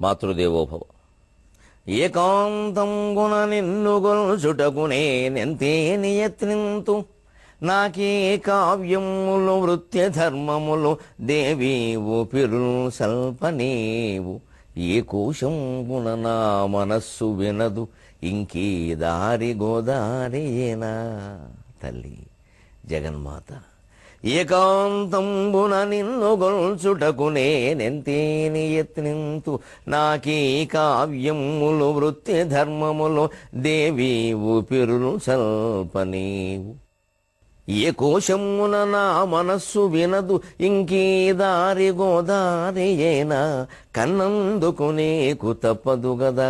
మాతృదేవోభవ. ఏకాంతంగుణ నిన్ను గొల్చుటకు నేనెంతే నియత్నింతు, నాకే కావ్యములు వృత్య ధర్మములు దేవీ ఊపిరుల్ సల్పనేవు. ఏ కోశంబున నా మనస్సు వినదు, ఇంకీ దారి గోదారేనా. తల్లి జగన్మాత, ఏకాంతంబున నిన్ను గొల్చుటకు నేనెంతే నియత్నింతు, నాకీ కావ్యములు వృత్తి ధర్మములు దేవీ ఊపిరులు సల్పనీవు. ఏ కోశమున నా మనస్సు వినదు, ఇంకీ దారి గోదారియైనా. కన్నందుకు నీకు తప్పదు గదా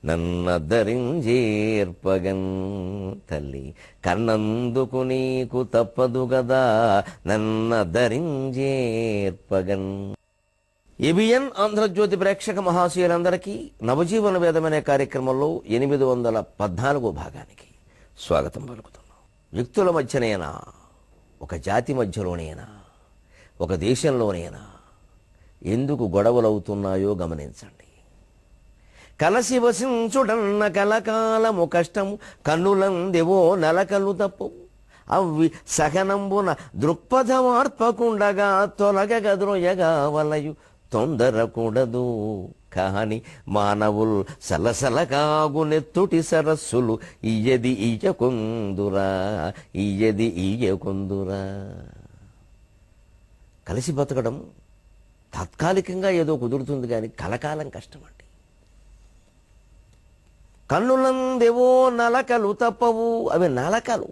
నన్నద్దరింజేర్పగన్. తల్లి కన్నందుకు నీకు తప్పదు గదా నన్నద్దరింజేర్పగన్. ఏబిఎన్ ఆంధ్రజ్యోతి ప్రేక్షక మహాశయులందరికీ నవజీవన వేదం అనే కార్యక్రమంలో 814 భాగానికి స్వాగతం పలుకుతున్నాం. వ్యక్తుల మధ్యనైనా, ఒక జాతి మధ్యలోనైనా, ఒక దేశంలోనైనా ఎందుకు గొడవలవుతున్నాయో గమనించండి. కలసి వసించుడన్న కలకాలము కష్టము, కన్నులందెవో నలకలు తప్పు. అవి సహనంబున దృక్పథమార్పకుండగా తొలగగద్రోయగా వలయు. తొందరకూడదు కాని మానవుల్ సలసలకాగు నెత్తుటి సరస్సులు ఇయ్యది ఇయ్యకుందురా, ఇయ్యది ఇయ్యకుందురా. కలిసి బతకడం తాత్కాలికంగా ఏదో కుదురుతుంది కానీ కలకాలం కష్టమండి. కన్నులందేవో నలకలు తప్పవు, అవి నలకలు.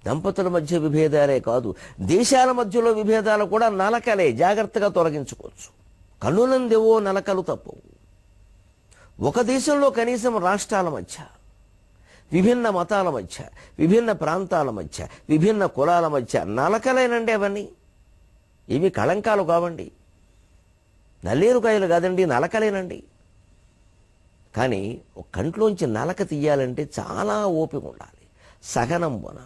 దంపతుల మధ్య విభేదాలే కాదు, దేశాల మధ్యలో విభేదాలు కూడా నలకలే. జాగ్రత్తగా తొలగించుకోవచ్చు. కన్నులందేవో నలకలు తప్పవు. ఒక దేశంలో కనీసం రాష్ట్రాల మధ్య, విభిన్న మతాల మధ్య, విభిన్న ప్రాంతాల మధ్య, విభిన్న కులాల మధ్య నలకలేనండి అవన్నీ. ఇవి కళంకాలు కావండి, నల్లేరుకాయలు కాదండి, నలకలేనండి. కానీ ఒక కంట్లోంచి నలక తీయాలంటే చాలా ఓపిక ఉండాలి. సహనం వన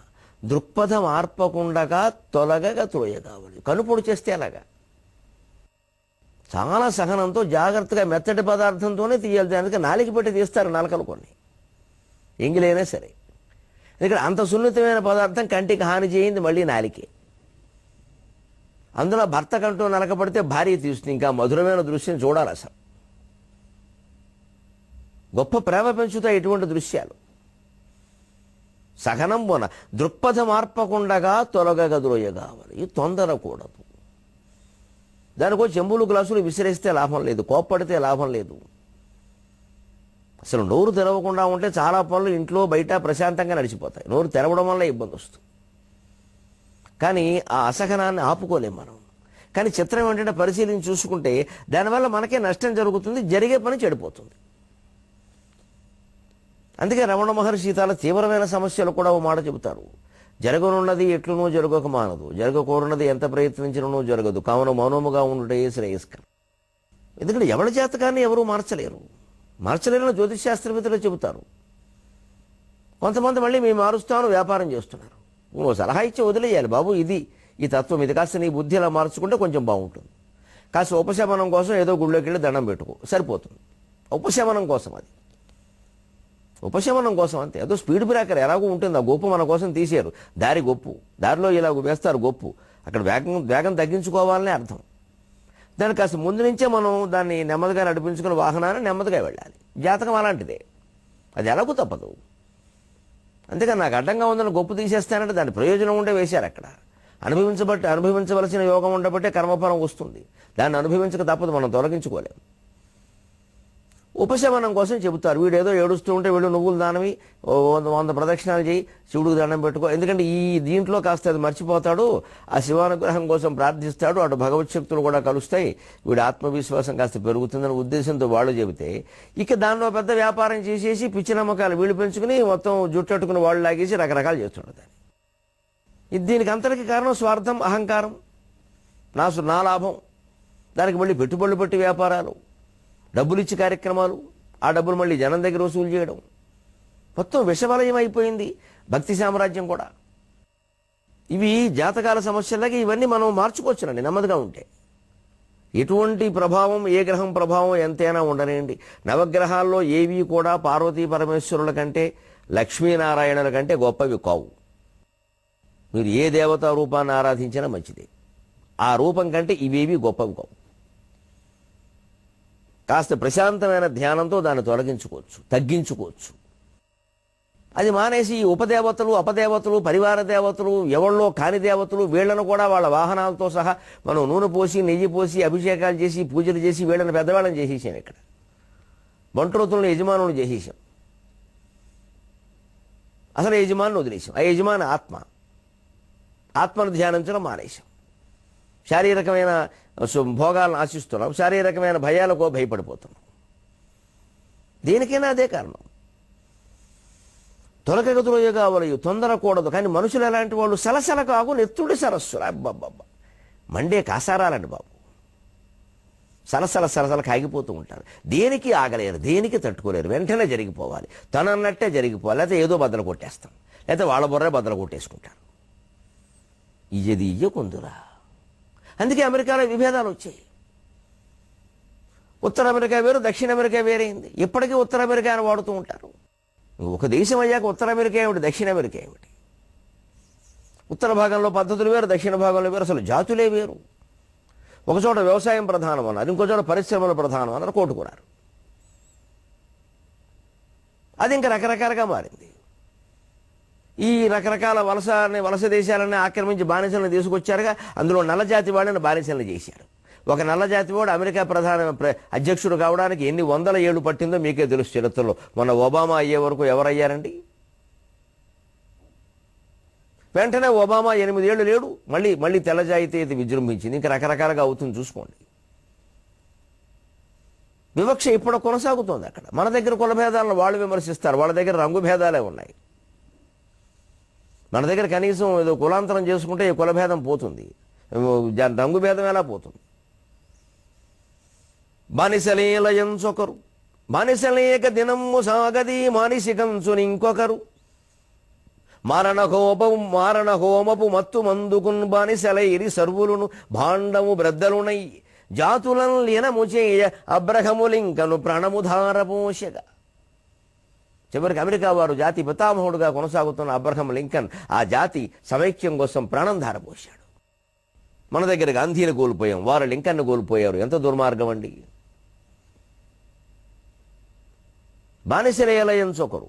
దృక్పథం ఆర్పకుండగా తొలగగా త్రోయగావలి. కనుపొడి చేస్తే అలాగా చాలా సహనంతో జాగ్రత్తగా మెత్తటి పదార్థంతోనే తీయాలి. దానికి నాలికి పెట్టి తీస్తారు నలకలు కొన్ని, ఎంగిలైనా సరే. ఎందుకంటే అంత సున్నితమైన పదార్థం కంటికి హాని చేయింది మళ్ళీ నాలికే. అందులో భర్త కంటూ నలకపడితే భార్య తీస్తుంది. ఇంకా మధురమైన దృశ్యం చూడాలి. అసలు గొప్ప ప్రేమ పెంచుతాయి ఇటువంటి దృశ్యాలు. సహనం పోన దృక్పథం ఆర్పకుండగా తొలగగద్రోయగావలి. తొందరకూడదు. దానికో చెంబులు గ్లాసులు విసిరేస్తే లాభం లేదు, కోప్పడితే లాభం లేదు. అసలు నోరు తెరవకుండా ఉంటే చాలా పనులు ఇంట్లో బయట ప్రశాంతంగా నడిచిపోతాయి. నోరు తెరవడం వల్ల ఇబ్బంది వస్తుంది. కానీ ఆ అసహనాన్ని ఆపుకోలేం మనం. కానీ చిత్రం ఏంటంటే పరిశీలించి చూసుకుంటే దానివల్ల మనకే నష్టం జరుగుతుంది, జరిగే పని చెడిపోతుంది. అందుకే రమణ మహర్షి చాలా తీవ్రమైన సమస్యలు కూడా ఓ మాట చెబుతారు. జరగనున్నది ఎట్లునో జరగక మానదు, జరగకూడనది ఎంత ప్రయత్నించినో జరగదు, కావున మౌనముగా ఉండుటే శ్రేయస్కరం. ఎందుకంటే ఎవరి జాతకాన్ని ఎవరూ మార్చలేరని జ్యోతిషశాస్త్రవేత్తలు చెబుతారు. కొంతమంది మళ్ళీ మేము మారుస్తాను వ్యాపారం చేస్తున్నారు. నువ్వు సలహా ఇచ్చి వదిలేయాలి, బాబు ఇది ఈ తత్వం ఇది, కాస్త నీ బుద్ధి ఇలా మార్చుకుంటే కొంచెం బాగుంటుంది. కాస్త ఉపశమనం కోసం ఏదో గుళ్ళోకి వెళ్ళి దండం పెట్టుకో, సరిపోతుంది. ఉపశమనం కోసం, అది ఉపశమనం కోసం అంతే. ఏదో స్పీడ్ బ్రేకర్ ఎలాగో ఉంటుంది, ఆ గొప్పు మన కోసం తీసారు. దారి గొప్పు, దారిలో ఇలా వేస్తారు గొప్పు, అక్కడ వేగం తగ్గించుకోవాలనే అర్థం. దానికి కాస్త ముందు నుంచే మనం దాన్ని నెమ్మదిగా నడిపించుకుని వాహనాన్ని నెమ్మదిగా వెళ్ళాలి. జాతకం అలాంటిదే, అది ఎలాగూ తప్పదు. అంతేకాని నాకు అడ్డంగా ఉందని గొప్పు తీసేస్తానంటే దాని ప్రయోజనం ఉండే వేశారు అక్కడ. అనుభవించవలసిన యోగం ఉండబట్టే కర్మఫలం వస్తుంది. దాన్ని అనుభవించక తప్పదు, మనం తొలగించుకోలేము. ఉపశమనం కోసం చెబుతారు. వీడేదో ఏడుస్తూ ఉంటే వీళ్ళు నువ్వులు దానవి 100 ప్రదక్షిణాలు చేయి, శివుడికి దండం పెట్టుకో. ఎందుకంటే ఈ దీంట్లో కాస్త అది మర్చిపోతాడు, ఆ శివానుగ్రహం కోసం ప్రార్థిస్తాడు, అటు భగవత్ శక్తులు కూడా కలుస్తాయి, వీడి ఆత్మవిశ్వాసం కాస్త పెరుగుతుందనే ఉద్దేశంతో వాళ్ళు చెబితే ఇక దానిలో పెద్ద వ్యాపారం చేసేసి పిచ్చి నమ్మకాలు వీళ్ళు పెంచుకుని మొత్తం జుట్టట్టుకుని వాళ్ళు లాగేసి రకరకాలు చేస్తుండదు. దీనికి అంతటికి కారణం స్వార్థం, అహంకారం, నా లాభం. దానికి మళ్ళీ పెట్టుబడులు పెట్టి వ్యాపారాలు, డబ్బులు ఇచ్చి కార్యక్రమాలు, ఆ డబ్బులు మళ్ళీ జనం దగ్గర వసూలు చేయడం, మొత్తం విషవలయం అయిపోయింది భక్తి సామ్రాజ్యం కూడా. ఇవి జాతకాల సమస్యలకి ఇవన్నీ మనం మార్చుకోవచ్చునండి నెమ్మదిగా ఉంటే. ఎటువంటి ప్రభావం, ఏ గ్రహం ప్రభావం ఎంతైనా ఉండనండి, నవగ్రహాల్లో ఏవి కూడా పార్వతీ పరమేశ్వరుల కంటే లక్ష్మీనారాయణుల కంటే గొప్పవి కావు. మీరు ఏ దేవతా రూపాన్ని ఆరాధించినా మంచిదే, ఆ రూపం కంటే ఇవేవి గొప్పవి కావు. కాస్త ప్రశాంతమైన ధ్యానంతో దాన్ని తొలగించుకోవచ్చు, తగ్గించుకోవచ్చు. అది మానేసి ఈ ఉపదేవతలు, అపదేవతలు, పరివార దేవతలు, ఎవళ్ళో కాని దేవతలు, వీళ్లను కూడా వాళ్ళ వాహనాలతో సహా మనం నూనె పోసి, నెయ్యి పోసి, అభిషేకాలు చేసి, పూజలు చేసి వీళ్ళని పెద్దవాళ్ళని చేసేసాం. ఇక్కడ బంట్రోతులను యజమానులు చేసేసాం. అసలు యజమానులు వదిలేసాం. ఆ యజమాని ఆత్మను ధ్యానించడం మానేశాం. శారీరకమైన భోగాలను ఆశిస్తున్నాం, శారీరకమైన భయాలకు భయపడిపోతున్నాం. దేనికైనా అదే కారణం. తొలకగతులు కావలయు తొందరకూడదు. కానీ మనుషులు ఎలాంటి వాళ్ళు? సలసల కాగు నెత్తుడి సరస్సులు. అబ్బబ్బబ్బ, మండే కాసారాలండి బాబు. సలసల కాగిపోతూ ఉంటారు. దేనికి ఆగలేరు, దేనికి తట్టుకోలేరు. వెంటనే జరిగిపోవాలి, తనన్నట్టే జరిగిపోవాలి. లేకపోతే ఏదో బద్దలు కొట్టేస్తాం, లేకపోతే వాళ్ళ బుర్రే బద్దలు కొట్టేసుకుంటారు. ఇయ్యది ఇయ్యకుందురా. అందుకే అమెరికాలో విభేదాలు వచ్చాయి. ఉత్తర అమెరికా వేరు, దక్షిణ అమెరికా వేరైంది. ఇప్పటికీ ఉత్తర అమెరికా అని వాడుతూ ఉంటారు. ఒక దేశం అయ్యాక ఉత్తర అమెరికా ఏమిటి, దక్షిణ అమెరికా ఏమిటి? ఉత్తర భాగంలో పద్ధతులు వేరు, దక్షిణ భాగంలో వేరు, అసలు జాతులే వేరు. ఒకచోట వ్యవసాయం ప్రధానం అన్నారు, ఇంకో చోట పరిశ్రమలు ప్రధానం అన్నారు, కోటుకున్నారు. అది ఇంకా రకరకాలుగా మారింది. ఈ రకరకాల వలస దేశాలన్నీ ఆక్రమించి బానిసలను తీసుకొచ్చారుగా. అందులో నల్లజాతి వాళ్ళని బానిసలను చేశారు. ఒక నల్లజాతి వాడు అమెరికా అధ్యక్షుడు కావడానికి ఎన్ని వందల ఏళ్ళు పట్టిందో మీకే తెలుసు చరిత్రలో. మొన్న ఒబామా అయ్యే వరకు ఎవరయ్యారండి? వెంటనే ఒబామా 8 ఏళ్ళు లేడు, మళ్ళీ తెల్లజాయితీ అయితే విజృంభించింది. ఇంకా రకరకాలుగా అవుతుంది, చూసుకోండి. వివక్ష ఇప్పుడు కొనసాగుతోంది అక్కడ. మన దగ్గర కుల భేదాలను వాళ్ళు విమర్శిస్తారు, వాళ్ళ దగ్గర రంగు భేదాలే ఉన్నాయి. మన దగ్గర కనీసం ఏదో కులాంతరం చేసుకుంటే ఈ కులభేదం పోతుంది, రంగు భేదం ఎలా పోతుంది? బానిసలేలయంచొకరు, బానిసలేక దినమ్ము సాగది మానిసికంచుని ఇంకొకరు, మారణ హోమపు మత్తు మందుకున్ బానిసలైరి సర్వులును భాండము బ్రద్దలునై జాతులను లీనము చేయ అబ్రహములింకను ప్రాణముధారపోషగా. చివరికి అమెరికా వారు జాతి పితామహుడుగా కొనసాగుతున్న అబ్రహం లింకన్ ఆ జాతి సమైక్యం కోసం ప్రాణం ధారపోశాడు. మన దగ్గర గాంధీని కోల్పోయాం, వారు లింకన్ను కోల్పోయారు. ఎంత దుర్మార్గం అండి! బానిసలేలయంచొకరు,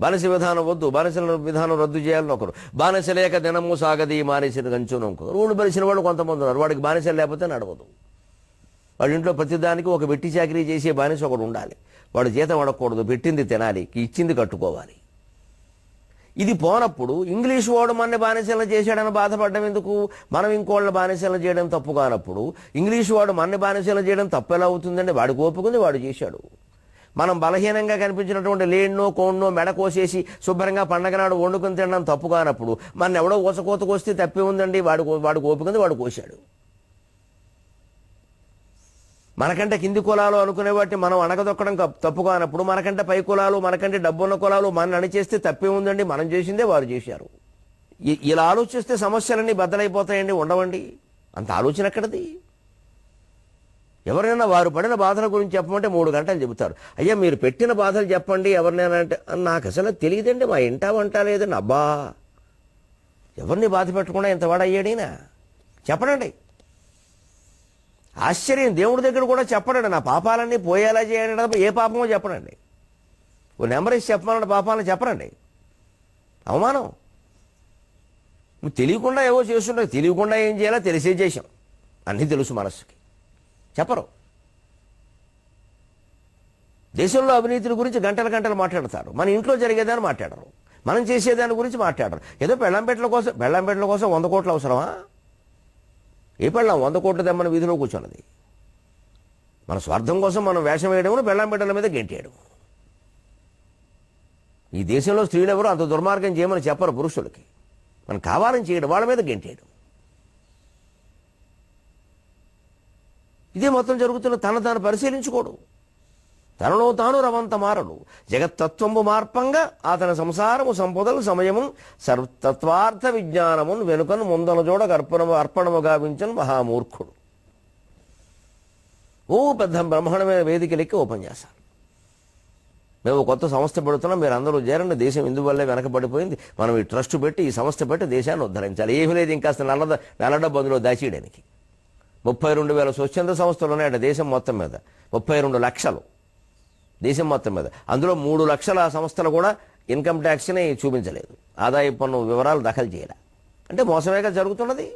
బానిస విధానం వద్దు, బానిసల విధానం రద్దు చేయాలని ఒకరు, బానిసలేక దినము సాగది మానిసిన గంచును ఇంకొకరు. రూళ్ళు బలిసిన వాళ్ళు కొంతమంది ఉన్నారు. వాడికి బానిసలు లేకపోతే నడవదు. వాళ్ళ ఇంట్లో ప్రతిదానికి ఒక వెట్టి చాకరీ చేసే బానిస ఒకడు ఉండాలి. వాడు జీతం అడగకూడదు, పెట్టింది తినాలి, ఇచ్చింది కట్టుకోవాలి. ఇది పోనప్పుడు ఇంగ్లీష్ వాడు మన బానిసలను చేశాడని బాధపడడం ఎందుకు? మనం ఇంకోళ్ళని బానిసలను చేయడం తప్పు కానప్పుడు ఇంగ్లీష్ వాడు మన బానిసలను చేయడం తప్పు ఎలా అవుతుందండి? వాడు కోపుకుంది, వాడు చేశాడు. మనం బలహీనంగా కనిపించినటువంటి లేన్నో కోన్నో మెడ కోసేసి శుభ్రంగా పండగ నాడు వండుకొని తినడం తప్పు కానప్పుడు మన ఎవడో ఊసకోతకొస్తే తప్పే ఉందండి? వాడు కోపుకుంది, వాడు కోశాడు. మనకంటే కింది కులాలు అనుకునే వాటిని మనం అణగదొక్కడం తప్పు కానప్పుడు మనకంటే పై కులాలు, మనకంటే డబ్బున్న కులాలు మన అణిచేస్తే తప్పే ఉందండి? మనం చేసిందే వారు చేశారు. ఇలా ఆలోచిస్తే సమస్యలన్నీ బద్దలైపోతాయండి, ఉండవండి. అంత ఆలోచన ఎక్కడది? ఎవరైనా వారు పడిన బాధల గురించి చెప్పమంటే 3 గంటలు చెబుతారు. అయ్యా మీరు పెట్టిన బాధలు చెప్పండి ఎవరినైనా అంటే, నాకు అసలు తెలియదండి, మా ఇంటా వంట లేదండి. అబ్బా, ఎవరిని బాధ పెట్టకుండా ఎంత వాడయ్యాడైనా చెప్పడండి. ఆశ్చర్యం, దేవుడి దగ్గర కూడా చెప్పడండి. నా పాపాలన్నీ పోయేలా చేయండి, ఏ పాపమో చెప్పడండి. ఓ నెంబర్ ఇచ్చి చెప్పమన్న పాపాలను చెప్పరండి. అవమానం. తెలియకుండా ఏవో చేస్తుంటే తెలియకుండా ఏం చేయాలో తెలిసే చేశాం, అన్నీ తెలుసు మనస్సుకి, చెప్పరు. దేశంలో అవినీతిని గురించి గంటలు మాట్లాడతారు, మన ఇంట్లో జరిగేదాన్ని మాట్లాడరు, మనం చేసేదాని గురించి మాట్లాడరు. ఏదో బెల్లంపేటల కోసం 100 కోట్లు అవసరమా? ఏ పెళ్ళాం 100 కోట్లు తెమ్మని వీధిలో కూర్చున్నది? మన స్వార్థం కోసం మనం వేషం వేయడం, బెల్లంపేటల మీద గెంటేయడం. ఈ దేశంలో స్త్రీలు ఎవరు అంత దుర్మార్గం చేయమని చెప్పరు పురుషులకి. మనం కావాలని చేయడం, వాళ్ళ మీద గెంటేయడం. ఇదే మొత్తం జరుగుతున్న. తాను పరిశీలించుకోడు, తనలో తాను రవంత మారడు. జగత్తత్వంబు మార్పంగా అతని సంసారము సంపదలు సమయము సర్వతత్వార్థ విజ్ఞానమును వెనుకను ముందల జోడ అర్పణము గావించను మహామూర్ఖుడు. పెద్ద బ్రహ్మాండమైన వేదికలెక్కి ఉపన్యాసాలు. మేము కొత్త సంస్థ పెడుతున్నాం, మీరు అందరూ చేరండి, దేశం ఇందువల్లే వెనకబడిపోయింది, మనం ఈ ట్రస్ట్ పెట్టి ఈ సంస్థ పెట్టి దేశాన్ని ఉద్ధరించాలి. ఏమీ లేదు ఇంకా నల్లడబ్బు అందులో దాచేయడానికి. 32,000 స్వచ్ఛంద సంస్థలు ఉన్నాయట దేశం మొత్తం మీద, 32 లక్షలు దేశం మొత్తం మీద. అందులో 3 లక్షల సంస్థలు కూడా ఇన్కమ్ ట్యాక్స్ని చూపించలేదు, ఆదాయ పన్ను వివరాలు దాఖలు చేయాలి. అంటే మోసమేగా జరుగుతున్నది.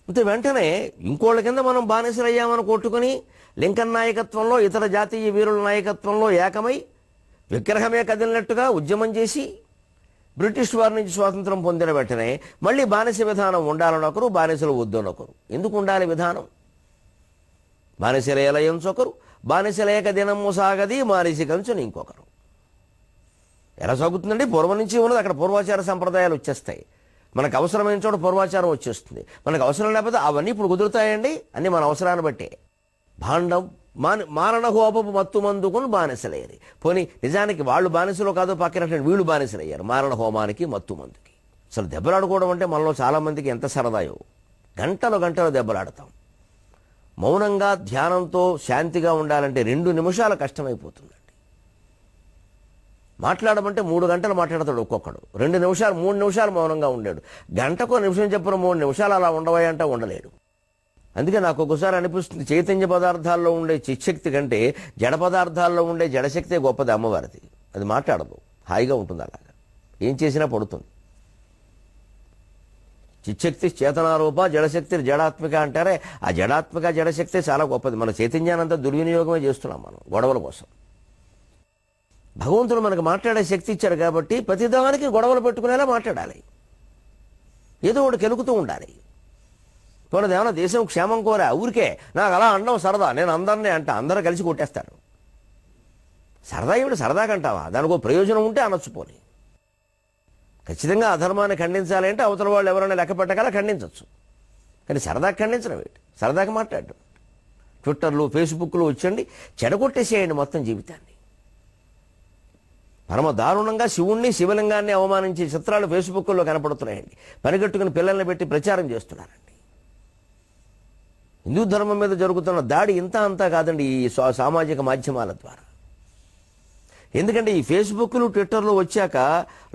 అంటే వెంటనే ఇంకోళ్ళ కింద మనం బానిసలయ్యామని కొట్టుకుని లింకన్ నాయకత్వంలో ఇతర జాతీయ వీరుల నాయకత్వంలో ఏకమై విగ్రహమే కదిలినట్టుగా ఉద్యమం చేసి బ్రిటిష్ వారి నుంచి స్వాతంత్రం పొందిన వెంటనే మళ్ళీ బానిస విధానం ఉండాలనొకరు, బానిసలు వద్దనొకరు. ఎందుకు ఉండాలి విధానం? బానిసలేలయంచొకరు, బానిసలేక దినము సాగది మానిసి కంచుని ఇంకొకరు. ఎలా సాగుతుందండి? పూర్వం నుంచి ఉన్నది. అక్కడ పూర్వాచార సంప్రదాయాలు వచ్చేస్తాయి. మనకు అవసరమైన చోట పూర్వాచారం వచ్చేస్తుంది. మనకు అవసరం లేకపోతే అవన్నీ ఇప్పుడు కుదురుతాయండి, అన్నీ మన అవసరాన్ని బట్టే. భాండం మారణ హోపపు మత్తు మందుకుని బానిసలయ్యారు. పోనీ నిజానికి వాళ్ళు బానిసలో కాదో పక్కన వీళ్ళు బానిసలయ్యారు మారణ హోమానికి మత్తు మందుకి. అసలు దెబ్బలాడుకోవడం అంటే మనలో చాలామందికి ఎంత సరదాయో. గంటలు గంటలు దెబ్బలాడతాం. మౌనంగా ధ్యానంతో శాంతిగా ఉండాలంటే 2 నిమిషాలు కష్టమైపోతుందండి. మాట్లాడమంటే 3 గంటలు మాట్లాడతాడు ఒక్కొక్కడు. 2 నిమిషాలు 3 నిమిషాలు మౌనంగా ఉండాడు. గంటకో నిమిషం చెప్పిన 3 నిమిషాలు అలా ఉండవయంటే ఉండలేడు. అందుకే నాకు ఒక్కోసారి అనిపిస్తుంది, చైతన్య పదార్థాల్లో ఉండే చిచ్చక్తి కంటే జడ పదార్థాల్లో ఉండే జడశక్తే గొప్పది అమ్మవారిది. అది మాట్లాడదు, హాయిగా ఉంటుంది, అలాగా ఏం చేసినా పడుతుంది. చిచ్చక్తి చేతనారూప, జడశక్తి జడాత్మిక అంటారే, ఆ జడాత్మిక జడశక్తి చాలా గొప్పది. మన చైతన్యానంతా దుర్వినియోగమే చేస్తున్నాం మనం గొడవల కోసం. భగవంతుడు మనకు మాట్లాడే శక్తి ఇచ్చాడు కాబట్టి ప్రతిదానికి గొడవలు పెట్టుకునేలా మాట్లాడాలి, ఏదో ఒకటి కెలుకుతూ ఉండాలి. పోనీ ఏమైనా దేశం క్షేమం కోరా ఊరికే నాకు అలా అనడం సరదా, నేను అందరినీ అందరూ కలిసి కొట్టేస్తారు. సరదా ఏమిటి? సరదాకంటావా? దానికి ప్రయోజనం ఉంటే అనొచ్చుపోని. ఖచ్చితంగా అధర్మాన్ని ఖండించాలి అంటే అవతల వాళ్ళు ఎవరైనా లెక్క పెట్టగల ఖండించవచ్చు, కానీ సరదాకి ఖండించడం ఏంటి? సరదాకి మాట్లాడటం. ట్విట్టర్లు ఫేస్బుక్లు వచ్చండి, చెడగొట్టేసేయండి మొత్తం జీవితాన్ని. పరమ దారుణంగా శివుణ్ణి శివలింగాన్ని అవమానించే చిత్రాలు ఫేస్బుక్లో కనపడుతున్నాయండి. పనిగట్టుకుని పిల్లల్ని పెట్టి ప్రచారం చేస్తున్నారండి. హిందూ ధర్మం మీద జరుగుతున్న దాడి ఇంత అంతా కాదండి ఈ సామాజిక మాధ్యమాల ద్వారా. ఎందుకంటే ఈ ఫేస్బుక్లు ట్విట్టర్లు వచ్చాక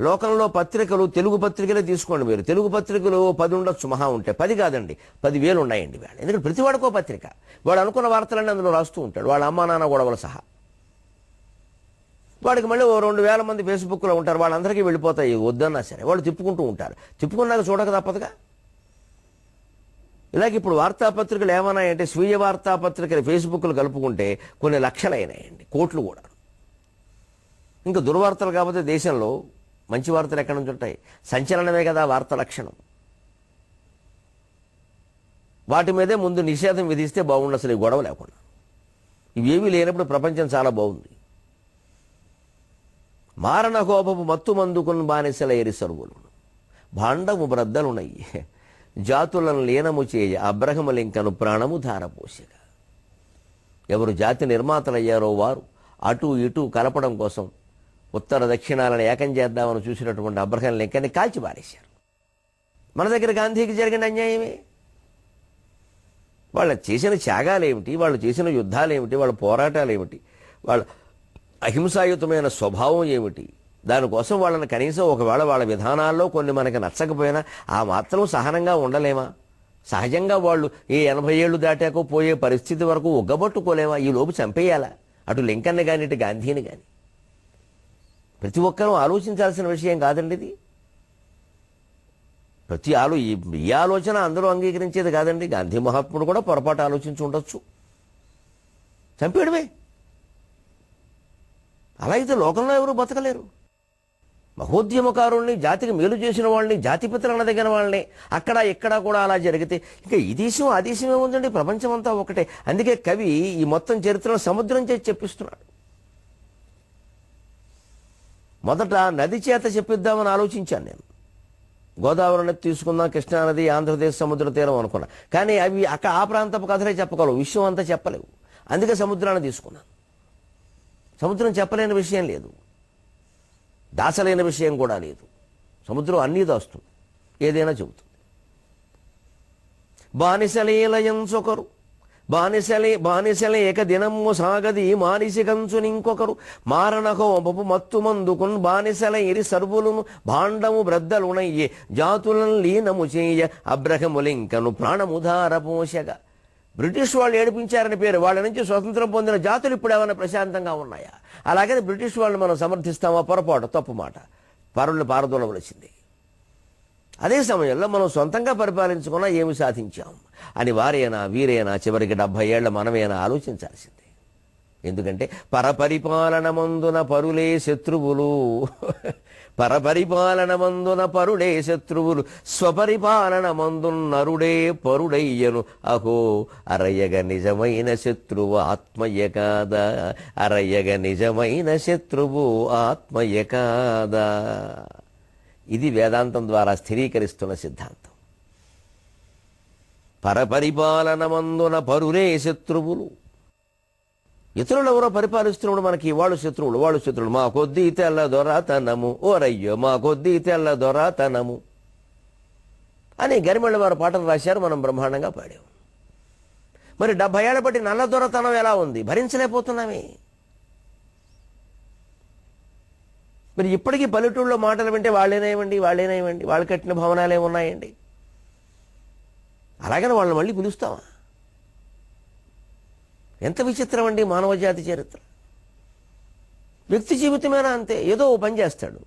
లోకంలో పత్రికలు, తెలుగు పత్రికలే తీసుకోండి మీరు. తెలుగు పత్రికలు 10 ఉండొచ్చు, మహా ఉంటే 10 కాదండి 10,000 ఉన్నాయండి వాళ్ళు. ఎందుకంటే ప్రతి వాడికో పత్రిక, వాడు అనుకున్న వార్తలన్నీ అందులో రాస్తూ ఉంటాడు, వాళ్ళ అమ్మా నాన్న గొడవలు సహా. వాడికి మళ్ళీ 2,000 మంది ఫేస్బుక్లో ఉంటారు, వాళ్ళందరికీ వెళ్ళిపోతాయి వద్దన్నా సరే. వాళ్ళు తిప్పుకుంటూ ఉంటారు, తిప్పుకున్నాక చూడక తప్పదుగా. ఇలాగ ఇప్పుడు వార్తాపత్రికలు ఏమన్నాయంటే స్వీయ వార్తాపత్రికలు ఫేస్బుక్లు కలుపుకుంటే కొన్ని లక్షలైనాయండి, కోట్లు కూడా. ఇంకా దుర్వార్తలు కాకపోతే దేశంలో మంచి వార్తలు ఎక్కడి నుంచి ఉంటాయి? సంచలనమే కదా వార్త లక్షణం. వాటి మీదే ముందు నిషేధం విధిస్తే బాగుండు, అసలు ఈ గొడవ లేకుండా. ఇవేమీ లేనప్పుడు ప్రపంచం చాలా బాగుంది. మారణ కోపపు మత్తు మందుకుని బానిసల ఎరి సరువులు భాండము బ్రద్దలునయ్యి జాతులను లీనము చేయ అబ్రహములింకను ప్రాణము ధారపోసిగా. ఎవరు జాతి నిర్మాతలయ్యారో వారు అటు ఇటు కలపడం కోసం ఉత్తర దక్షిణాలను ఏకం చేద్దామని చూసినటువంటి అబ్రహం లింకన్ని కాల్చి పారేశారు. మన దగ్గర గాంధీకి జరిగిన అన్యాయమే. వాళ్ళు చేసిన త్యాగాలేమిటి, వాళ్ళు చేసిన యుద్ధాలేమిటి, వాళ్ళ పోరాటాలేమిటి, వాళ్ళ అహింసాయుతమైన స్వభావం ఏమిటి? దానికోసం వాళ్ళని కనీసం ఒకవేళ వాళ్ళ విధానాల్లో కొన్ని మనకి నచ్చకపోయినా ఆ మాత్రం సహనంగా ఉండలేమా? సహజంగా వాళ్ళు ఈ 80 ఏళ్ళు దాటాకో పోయే పరిస్థితి వరకు ఉగ్గబట్టుకోలేమా? ఈ లోపు చంపేయాలా? అటు లింకన్ని కానీ ఇటు గాంధీని కానీ. ప్రతి ఒక్కరూ ఆలోచించాల్సిన విషయం కాదండి ఇది. ఈ ఆలోచన అందరూ అంగీకరించేది కాదండి. గాంధీ మహాత్ముడు కూడా పొరపాటు ఆలోచించి ఉండొచ్చు, చంపేయడమే. అలా అయితే లోకంలో ఎవరు బతకలేరు. మహోద్యమకారుల్ని, జాతికి మేలు చేసిన వాళ్ళని, జాతిపితలు అనదగిన వాళ్ళని అక్కడ ఇక్కడ కూడా అలా జరిగితే ఇంకా ఈ దేశం ఆ దేశం ఏముందండి? ప్రపంచం అంతా ఒకటే. అందుకే కవి ఈ మొత్తం చరిత్రను సముద్రం చేసి చెప్పిస్తున్నాడు. మొదట నది చేత చెప్పిద్దామని ఆలోచించాను నేను. గోదావరి నది తీసుకుందాం, కృష్ణానది, ఆంధ్రప్రదేశ్ సముద్ర తీరం అనుకున్నా. కానీ అవి అక్కడ ఆ ప్రాంతపు కథలే చెప్పగలవు, విషయం అంతా చెప్పలేవు. అందుకే సముద్రాన్ని తీసుకున్నాను. సముద్రం చెప్పలేని విషయం లేదు, దాచలేని విషయం కూడా లేదు. సముద్రం అన్నీ దాస్తుంది, ఏదైనా చెబుతుంది. బానిసలీలయంచొకరు బానిసలే ఏక దినము సాగది మానిసి కంచునింకొకరు మారణహోమపు మత్తు మందుకున్ బానిసల ఇరి సర్వులను భాండము బ్రద్దలునయ్యే జాతులను లీనము చేయ అబ్రహములింకను ప్రాణముధార పోషగా. బ్రిటిష్ వాళ్ళు ఏడిపించారని పేరు, వాళ్ళ నుంచి స్వతంత్రం పొందిన జాతులు ఇప్పుడు ఏమైనా ప్రశాంతంగా ఉన్నాయా? అలాగని బ్రిటిష్ వాళ్ళని మనం సమర్థిస్తామా? పొరపాటు, తప్పు మాట. పరులను పారదోలవలసింది. అదే సమయంలో మనం సొంతంగా పరిపాలించుకున్నా ఏమి సాధించాం అని వారైనా వీరైనా చివరికి 70 ఏళ్ల మనమైనా ఆలోచించాల్సిందే. ఎందుకంటే పరపరిపాలనమందున పరులే శత్రువులు, పరపరిపాలనమందున పరుడే శత్రువులు, స్వపరిపాలనమందున్నరుడే పరుడయ్యను అహో అరయ్యగ నిజమైన శత్రువు ఆత్మయ్య కాదా, అరయ్యగ నిజమైన శత్రువు ఆత్మయ్య కాదా. ఇది వేదాంతం ద్వారా స్థిరీకరిస్తున్న సిద్ధాంతం. పరపరిపాలనమందున పరులే శత్రువులు. ఇతరులు ఎవరో పరిపాలిస్తున్నప్పుడు మనకి వాళ్ళు శత్రువులు. మా కొద్దీ తెల్ల దొరతనము, ఓరయ్యో మా కొద్దీ తెల్ల దొరతనము అని గరిమెళ్ళ వారు పాటలు రాశారు, మనం బ్రహ్మాండంగా పాడాం. మరి 70 ఏళ్ల బట్టి నల్ల దొరతనం ఎలా ఉంది? భరించలేకపోతున్నామే. మరి ఇప్పటికీ పల్లెటూళ్ళలో మాటలు వింటే వాళ్ళేనేమండి, వాళ్ళు కట్టిన భవనాలు ఏమున్నాయండి? అలాగని వాళ్ళని మళ్ళీ పిలుస్తావా? ఎంత విచిత్రం అండి మానవజాతి చరిత్ర. వ్యక్తి జీవితమేనా అంతే. ఏదో ఓ పని చేస్తాడు,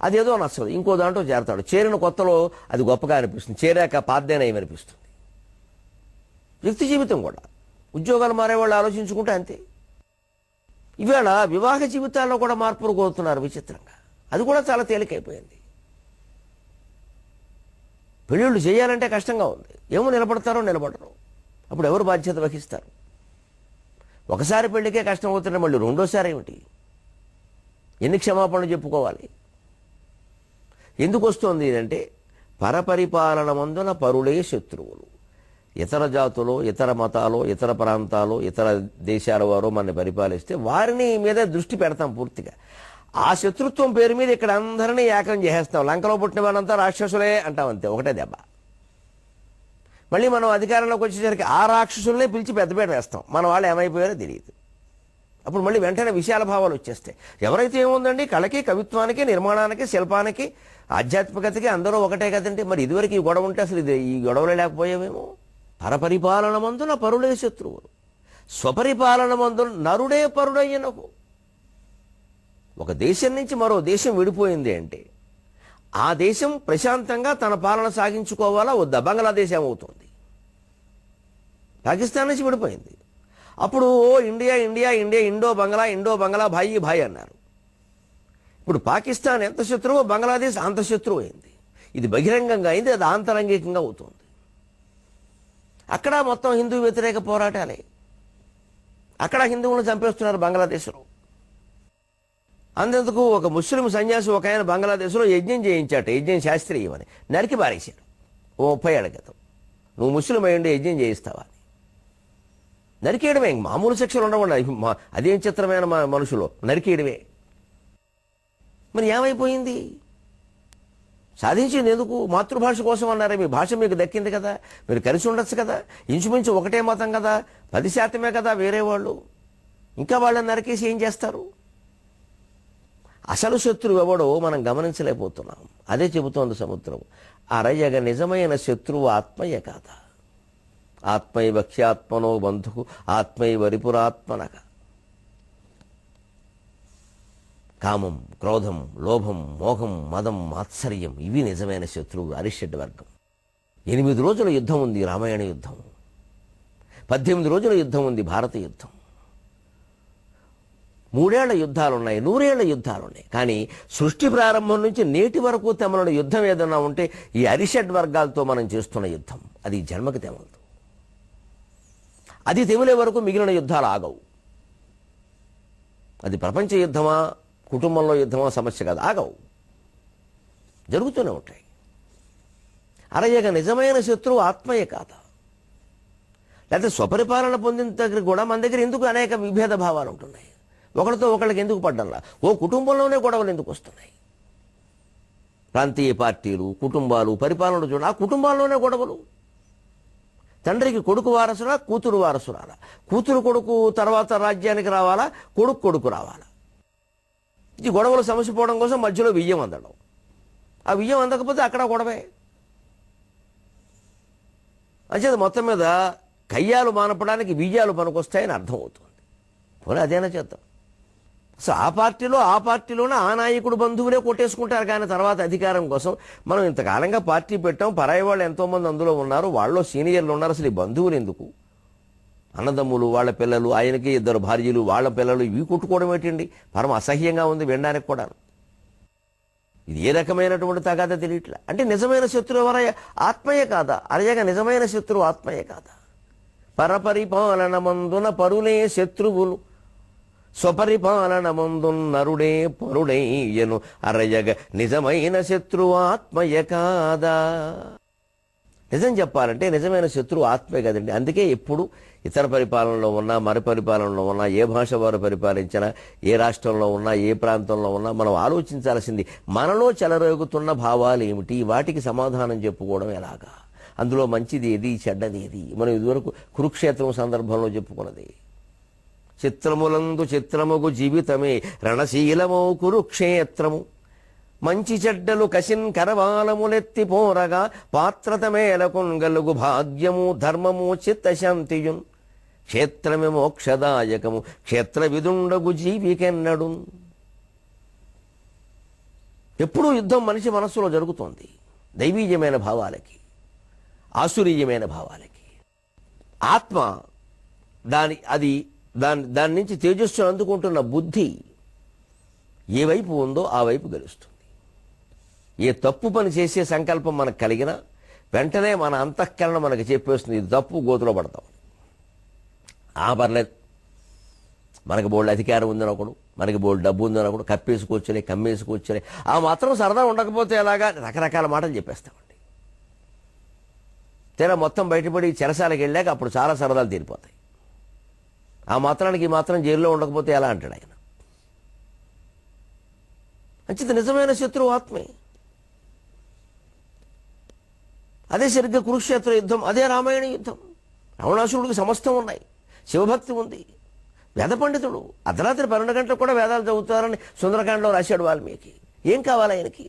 అదేదో నచ్చదు, ఇంకో దాంట్లో చేరతాడు. చేరిన కొత్తలో అది గొప్పగా అనిపిస్తుంది, చేరాక పాద్యనయమనిపిస్తుంది. వ్యక్తి జీవితం కూడా. ఉద్యోగాలు మారేవాళ్ళు ఆలోచించుకుంటే అంతే. ఇవాళ వివాహ జీవితాల్లో కూడా మార్పులు కోరుతున్నారు విచిత్రంగా. అది కూడా చాలా తేలికైపోయింది. పెళ్ళిళ్ళు చేయాలంటే కష్టంగా ఉంది. ఏమో నిలబడరు. అప్పుడు ఎవరు బాధ్యత వహిస్తారు? ఒకసారి పెళ్లికే కష్టం అవుతుంటే మళ్ళీ రెండోసారి ఏమిటి? ఎన్ని క్షమాపణలు చెప్పుకోవాలి? ఎందుకు వస్తుంది అంటే పరపరిపాలన మందున పరులే శత్రువులు. ఇతర జాతులు, ఇతర మతాలు, ఇతర ప్రాంతాలు, ఇతర దేశాల వారు మనని పరిపాలిస్తే వారిని మీద దృష్టి పెడతాం పూర్తిగా. ఆ శత్రుత్వం పేరు మీద ఇక్కడ అందరినీ ఏకం చేసేస్తాం. లంకలో పుట్టిన వారంతా రాక్షసులే అంటాం, అంతే, ఒకటే దెబ్బ. మళ్ళీ మనం అధికారంలోకి వచ్చేసరికి ఆ రాక్షసులనే పిలిచి పెద్దపేట వేస్తాం. మన వాళ్ళు ఏమైపోయారో తెలియదు. అప్పుడు మళ్ళీ వెంటనే విశాల భావాలు వచ్చేస్తాయి. ఎవరైతే ఏముందండి, కళకి, కవిత్వానికి, నిర్మాణానికి, శిల్పానికి, ఆధ్యాత్మికతకి అందరూ ఒకటే కదండి. మరి ఇదివరకు ఈ గొడవ ఉంటే అసలు ఈ గొడవలే లేకపోయామేమో. పరపరిపాలన మందున పరుడే శత్రువులు, స్వపరిపాలన మందున నరుడే పరుడయ్యనకు. ఒక దేశం నుంచి మరో దేశం విడిపోయింది అంటే ఆ దేశం ప్రశాంతంగా తన పాలన సాగించుకోవాలా వద్దా? బంగ్లాదేశ్ ఏమవుతుంది? పాకిస్తాన్ నుంచి విడిపోయింది. అప్పుడు ఇండియా ఇండో బంగ్లా భాయి అన్నారు. ఇప్పుడు పాకిస్తాన్ ఎంత శత్రువో బంగ్లాదేశ్ అంత శత్రువు అయింది. ఇది బహిరంగంగా అయింది, అది ఆంతరంగికంగా అవుతుంది. అక్కడ మొత్తం హిందూ వ్యతిరేక పోరాటాలే. అక్కడ హిందువులను చంపేస్తున్నారు బంగ్లాదేశ్లో. అంతెందుకు, ఒక ముస్లిం సన్యాసి ఒక ఆయన బంగ్లాదేశ్లో యజ్ఞం చేయించాట, యజ్ఞం శాస్త్రీయమని, నరికి పారేశాడు 30 ఏళ్ల క్రితం. నువ్వు ముస్లిం అయ్యండి యజ్ఞం చేయిస్తావా అని. నరికేయడమే, మామూలు శిక్షలు ఉండకుండా. అదేం చిత్రమైన మనుషులు నరికేయడమే. మరి ఏమైపోయింది? సాధించింది ఎందుకు? మాతృభాష కోసం అన్నారే. మీ భాష మీకు దక్కింది కదా, మీరు కలిసి ఉండొచ్చు కదా. ఇంచుమించు ఒకటే మతం కదా, 10% కదా వేరే వాళ్ళు. ఇంకా వాళ్ళని నరికేసి ఏం చేస్తారు? అసలు శత్రువు ఎవడో మనం గమనించలేకపోతున్నాం. అదే చెబుతోంది సముద్రం. అరయ్యగ నిజమైన శత్రువు ఆత్మయ్య కాదా. ఆత్మై భక్ష్యాత్మనో బంధుకు ఆత్మై వరిపురాత్మనక. కామం, క్రోధం, లోభం, మోహం, మదం, మాత్సర్యం ఇవి నిజమైన శత్రువు. అరిషడ్ వర్గం. 8 రోజుల యుద్ధం ఉంది రామాయణ యుద్ధం. 18 రోజుల యుద్ధం ఉంది భారత యుద్ధం. 3 ఏళ్ల యుద్ధాలున్నాయి, 100 ఏళ్ల యుద్ధాలున్నాయి. కానీ సృష్టి ప్రారంభం నుంచి నేటి వరకు తెమలని యుద్ధం ఏదన్నా ఉంటే ఈ అరిషడ్ వర్గాలతో మనం చేస్తున్న యుద్ధం. అది జన్మకి తెమలదు. అది తెమిలే వరకు మిగిలిన యుద్ధాలు ఆగవు. అది ప్రపంచ యుద్ధమా, కుటుంబంలో యుద్ధమా సమస్య కాదు, ఆగవు, జరుగుతూనే ఉంటాయి. అరయ్యగ నిజమైన శత్రువు ఆత్మయే కాదా. లేకపోతే స్వపరిపాలన పొందిన దగ్గర కూడా మన దగ్గర ఎందుకు అనేక విభేద భావాలు ఉంటున్నాయి? ఒకరితో ఒకరికి ఎందుకు పడ్డంలా? ఓ కుటుంబంలోనే గొడవలు ఎందుకు వస్తున్నాయి? ప్రాంతీయ పార్టీలు, కుటుంబాలు, పరిపాలనలు చూడ, ఆ కుటుంబాల్లోనే గొడవలు. తండ్రికి కొడుకు వారసురా, కూతురు వారసురాలా? కూతురు కొడుకు తర్వాత రాజ్యానికి రావాలా, కొడుకు కొడుకు రావాలా? ఇది గొడవలు సమస్య పోవడం కోసం మధ్యలో వియ్యం అందడం. ఆ వియ్యం అందకపోతే అక్కడ గొడవే. అంచేది మొత్తం మీద కయ్యాలు మానపడానికి వియ్యాలు పనికొస్తాయని అర్థమవుతుంది. పోనీ అదేనా చేద్దాం. సో ఆ పార్టీలోనే ఆ నాయకుడు బంధువులే కొట్టేసుకుంటారు. కానీ తర్వాత అధికారం కోసం మనం ఇంతకాలంగా పార్టీ పెట్టాం, పరాయి వాళ్ళు ఎంతోమంది అందులో ఉన్నారు, వాళ్ళలో సీనియర్లు ఉన్నారు. అసలు ఈ బంధువులు ఎందుకు? అన్నదమ్ములు, వాళ్ళ పిల్లలు, ఆయనకి 2 భార్యలు, వాళ్ళ పిల్లలు, ఇవి కొట్టుకోవడం ఏంటండి? పరమ అసహ్యంగా ఉంది వినడానికి కూడా. ఇది ఏ రకమైనటువంటి తగాదా తెలియట్లే. అంటే నిజమైన శత్రువు ఎవరయ్యా? ఆత్మయే కాదా? అరయగా నిజమైన శత్రువు ఆత్మయే కాదా? పరపరిపాలన మందున పరులే శత్రువులు, స్వపరిపాలన మందున్నరుడే పరుడయ్యను, అరయగ నిజమైన శత్రువు ఆత్మయ కాదా? నిజం చెప్పాలంటే నిజమైన శత్రువు ఆత్మే కదండి. అందుకే ఎప్పుడు ఇతర పరిపాలనలో ఉన్నా, మరి పరిపాలనలో ఉన్నా, ఏ భాష వారు పరిపాలించినా, ఏ రాష్ట్రంలో ఉన్నా, ఏ ప్రాంతంలో ఉన్నా మనం ఆలోచించాల్సింది మనలో చెలరేగుతున్న భావాలు ఏమిటి, వాటికి సమాధానం చెప్పుకోవడం ఎలాగా, అందులో మంచిది ఏది, చెడ్డది ఏది. మనం ఇదివరకు కురుక్షేత్రం సందర్భంలో చెప్పుకున్నది. చిత్రములందు చిత్రముగు జీవితమే రణశీలమౌ కురుక్షేత్రము, మంచి చెడ్డలు కసిన్ కరవాలములెత్తి పోరగా పాత్రత మేలకొంగలుగు భాగ్యము ధర్మము చిత్తశాంతియున్, క్షేత్రమే మోక్షదాయకము క్షేత్ర విదుండగు జీవికెన్నడు. ఎప్పుడూ యుద్ధం మనిషి మనస్సులో జరుగుతోంది, దైవీయమైన భావాలకి, ఆసురీయమైన భావాలకి. ఆత్మ దాని నుంచి తేజస్సును అందుకుంటున్న బుద్ధి ఏ వైపు ఉందో ఆ వైపు గెలుస్తుంది. ఏ తప్పు పని చేసే సంకల్పం మనకు కలిగినా వెంటనే మన అంతఃకరణ మనకు చెప్పేస్తుంది, ఇది తప్పు, గోతులో పడతాం. పర్లేదు, మనకి బోల్డ్ అధికారం ఉందని ఒకడు, మనకి బోల్డ్ డబ్బు ఉందని ఒకడు, కప్పేసుకోవచ్చులే, కమ్మేసుకోవచ్చులే, ఆ మాత్రం సరదా ఉండకపోతే ఎలాగా, రకరకాల మాటలు చెప్పేస్తామండి. తీరా మొత్తం బయటపడి చెరసాలకు వెళ్ళాక అప్పుడు చాలా సరదాలు తీరిపోతాయి. ఆ మాత్రానికి ఈ మాత్రం జైల్లో ఉండకపోతే ఎలా అంటాడు ఆయన. అంచేత నిజమైన శత్రువు ఆత్మే. అదే సరిగ్గా కురుక్షేత్ర యుద్ధం, అదే రామాయణ యుద్ధం. రావణాసురుడికి సమస్తం ఉన్నాయి, శివభక్తి ఉంది, వేద పండితుడు, అర్ధరాత్రి 12 గంటలకు కూడా వేదాలు చదువుతారని సుందరకాండలో రాశాడు వాల్మీకి. ఏం కావాలి ఆయనకి?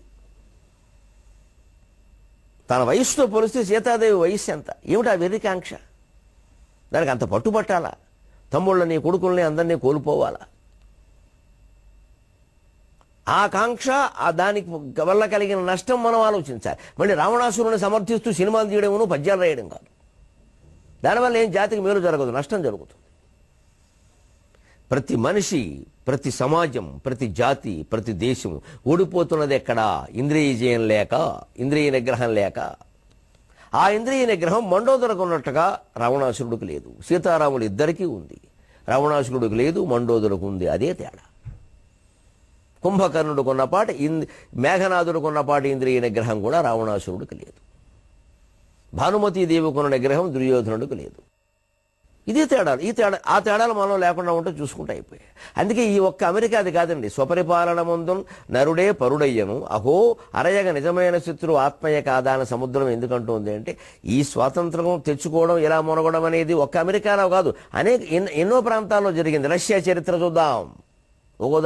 తన వయస్సుతో పోలిస్తే సీతాదేవి వయస్సు ఎంత? ఏమిటి ఆ వెర్రికాంక్ష? దానికి అంత పట్టుబట్టాలా? తమ్ముళ్ళని, కొడుకుల్ని, అందరినీ కోల్పోవాలా? ఆ కాంక్ష, దానికి వల్ల కలిగిన నష్టం మనం ఆలోచించాలి. మళ్ళీ రావణాసురుని సమర్థిస్తూ సినిమాలు తీయడమును, పద్యాలు రాయడం కాదు. దానివల్ల ఏం జాతికి మేలు జరగదు, నష్టం జరుగుతుంది. ప్రతి మనిషి, ప్రతి సమాజం, ప్రతి జాతి, ప్రతి దేశం ఓడిపోతున్నది ఎక్కడా? ఇంద్రియ విజయం లేక, ఇంద్రియ నిగ్రహం లేక. ఆ ఇంద్రియ నిగ్రహం మండోదరకు ఉన్నట్టుగా రావణాసురుడికి లేదు. సీతారాములు ఇద్దరికీ ఉంది. రావణాసురుడికి లేదు, మండోదరకు ఉంది. అదే తేడా. కుంభకర్ణుడుకున్నపాటి మేఘనాథుడుకున్నపాటి ఇంద్రియ నిగ్రహం కూడా రావణాసురుడికి లేదు. భానుమతీదేవికున్న నిగ్రహం దుర్యోధనుడికి లేదు. ఇదే తేడాలు. ఆ తేడాలు మనం లేకుండా ఉంటే చూసుకుంటూ అయిపోయాయి. అందుకే ఈ ఒక్క అమెరికా అది కాదండి. స్వపరిపాలన ముందు నరుడే పరుడయ్యను, అహో అరయగ నిజమైన శత్రువు ఆత్మయ కాదా అని సముద్రం ఎందుకంటుంది అంటే, ఈ స్వాతంత్రం తెచ్చుకోవడం, ఇలా మునగడం అనేది ఒక్క అమెరికాలో కాదు, ఎన్నో ప్రాంతాల్లో జరిగింది. రష్యా చరిత్ర చూద్దాం, ఒక్కో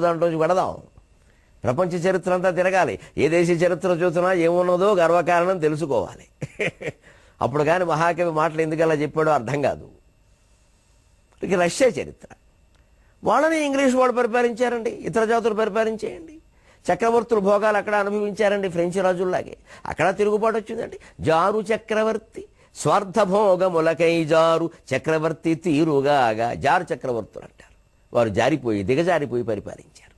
దాంట్లోంచి పెడదాం. ప్రపంచ చరిత్ర అంతా తిరగాలి. ఏ దేశ చరిత్ర చూసినా ఏమున్నదో గర్వకారణం తెలుసుకోవాలి. అప్పుడు కానీ మహాకవి మాటలు ఎందుకలా చెప్పాడో అర్థం కాదు. ఇక రష్యా చరిత్ర, వాళ్ళని ఇంగ్లీష్ వాళ్ళు పరిపాలించారండి, ఇతర జాతులు పరిపాలించేయండి. చక్రవర్తులు భోగాలు అక్కడ అనుభవించారండి, ఫ్రెంచ్ రాజుల్లాగే. అక్కడ తిరుగుబాటు వచ్చిందండి. జారు చక్రవర్తి స్వార్థభోగములకై జారు చక్రవర్తి తీరుగాగా. జారు చక్రవర్తులు అంటారు. వారు దిగజారిపోయి పరిపాలించారు,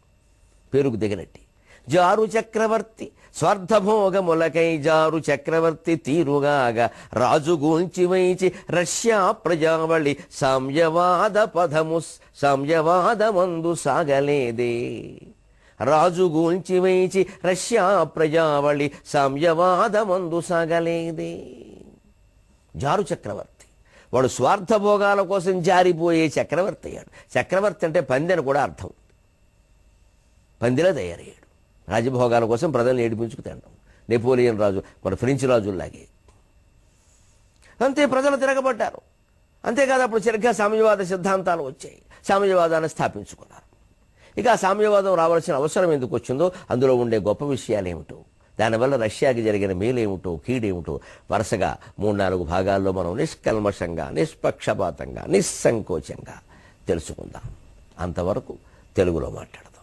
పేరుకు దిగనట్టి. జారు చక్రవర్తి స్వార్థభోగములకై జారు చక్రవర్తి తీరుగాగా, రాజుగూంచి వైచి రష్యా ప్రజావళి సామ్యవాదమందు సాగలేదే. రాజుగూంచి వైచి రష్యా ప్రజావళి సామ్యవాదమందు సాగలేదే. జారు చక్రవర్తి, వాడు స్వార్థభోగాల కోసం జారిపోయే చక్రవర్తి అయ్యాడు. చక్రవర్తి అంటే పంది అని కూడా అర్థం. పందిలా తయారయ్యాడు. రాజభోగాల కోసం ప్రజల్ని ఏడిపించుకు తినడం. నెపోలియన్ రాజు, మన ఫ్రెంచ్ రాజుల్లాగే. అంతే ప్రజలు తిరగబడ్డారు. అంతేకాదు అప్పుడు సరిగ్గా సామ్యవాద సిద్ధాంతాలు వచ్చాయి, సామ్యవాదాన్ని స్థాపించుకున్నారు. ఇక ఆ సామ్యవాదం రావాల్సిన అవసరం ఎందుకు వచ్చిందో, అందులో ఉండే గొప్ప విషయాలు ఏమిటో, దానివల్ల రష్యాకి జరిగిన మేలేమిటో కీడేమిటో వరుసగా 3-4 భాగాల్లో మనం నిష్కల్మషంగా, నిష్పక్షపాతంగా, నిస్సంకోచంగా తెలుసుకుందాం. అంతవరకు తెలుగులో మాట్లాడదాం.